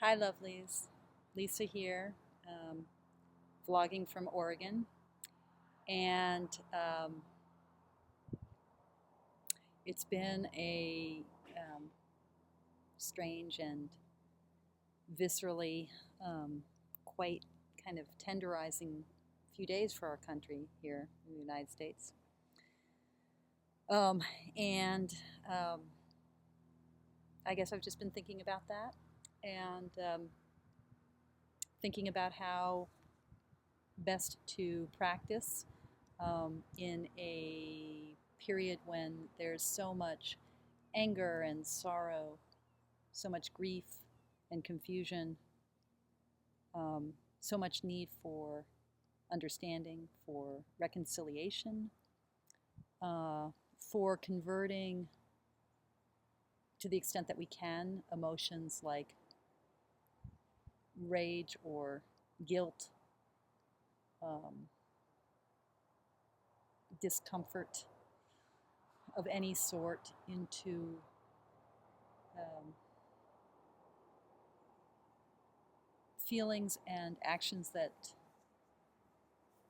Hi, lovelies. Lisa here, vlogging from Oregon. And it's been a strange and viscerally quite kind of tenderizing few days for our country here in the United States. Um, and I guess I've just been thinking about that and thinking about how best to practice in a period when there's so much anger and sorrow, so much grief and confusion, so much need for understanding, for reconciliation, for converting, to the extent that we can, emotions like rage or guilt, um, discomfort of any sort into um, feelings and actions that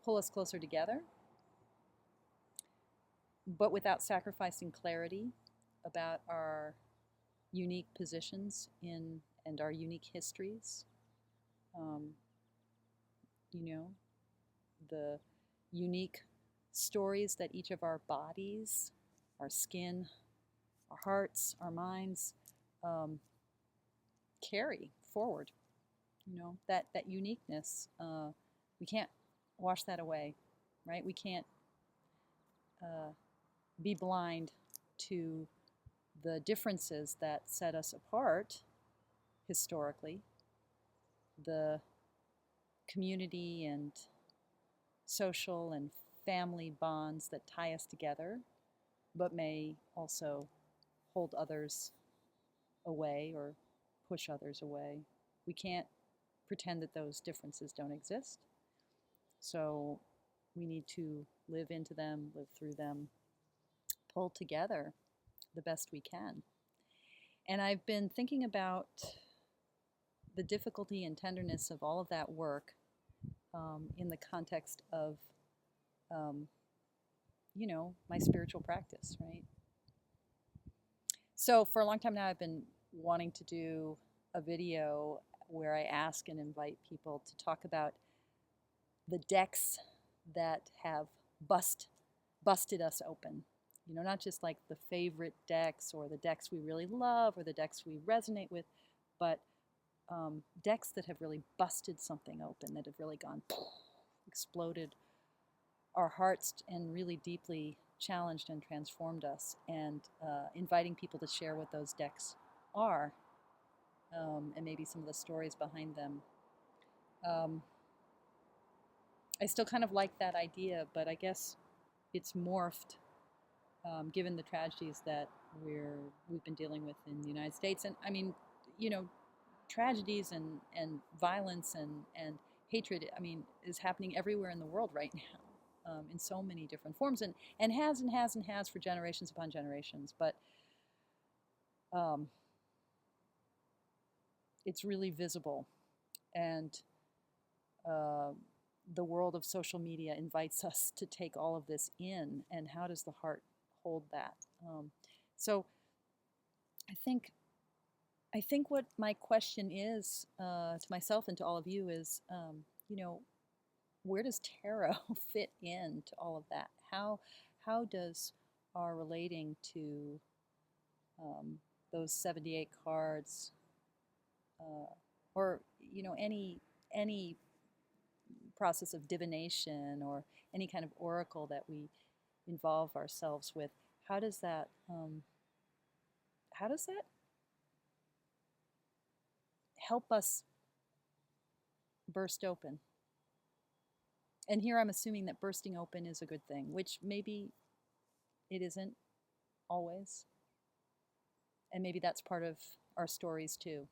pull us closer together, but without sacrificing clarity about our unique positions in and our unique histories. Um, you know, the unique stories that each of our bodies, our skin, our hearts, our minds um, carry forward. That uniqueness. We can't wash that away, right? We can't uh, be blind to the differences that set us apart historically, the community and social and family bonds that tie us together, but may also hold others away or push others away. We can't pretend that those differences don't exist. So we need to live into them, live through them, pull together the best we can. And I've been thinking about the difficulty and tenderness of all of that work in the context of, um, my spiritual practice, right? So for a long time now, I've been wanting to do a video where I ask and invite people to talk about the decks that have busted us open. Not just like the favorite decks or the decks we really love or the decks we resonate with, but decks that have really busted something open, that have really gone exploded our hearts and really deeply challenged and transformed us, and inviting people to share what those decks are, and maybe some of the stories behind them. Um, I still kind of like that idea, but I guess it's morphed given the tragedies that we've been dealing with in the United States. And I mean, tragedies and violence and hatred, I mean, is happening everywhere in the world right now, in so many different forms, and has for generations upon generations. But um, it's really visible, and uh, the world of social media invites us to take all of this in. And how does the heart hold that? So I think I think what my question is, to myself and to all of you is, where does tarot fit into all of that? How does our relating to um, those 78 cards, or any process of divination or any kind of oracle that we involve ourselves with? How does that how does that help us burst open? And here I'm assuming that bursting open is a good thing, which maybe it isn't always. And maybe that's part of our stories too.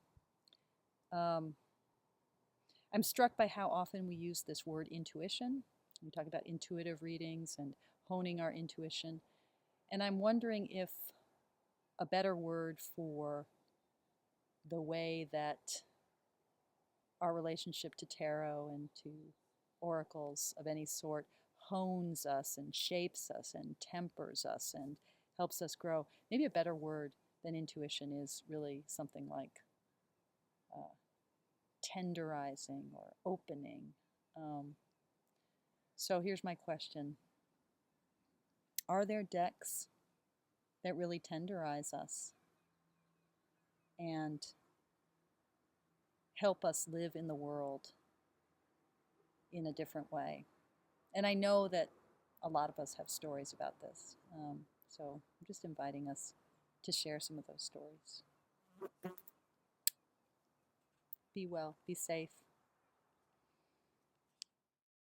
Um, I'm struck by how often we use this word intuition. We talk about intuitive readings and honing our intuition. And I'm wondering if a better word for the way that our relationship to tarot and to oracles of any sort hones us and shapes us and tempers us and helps us grow. Maybe a better word than intuition is really something like tenderizing or opening. So here's my question. Are there decks that really tenderize us and help us live in the world in a different way? And I know that a lot of us have stories about this. So I'm just inviting us to share some of those stories. Be well, be safe.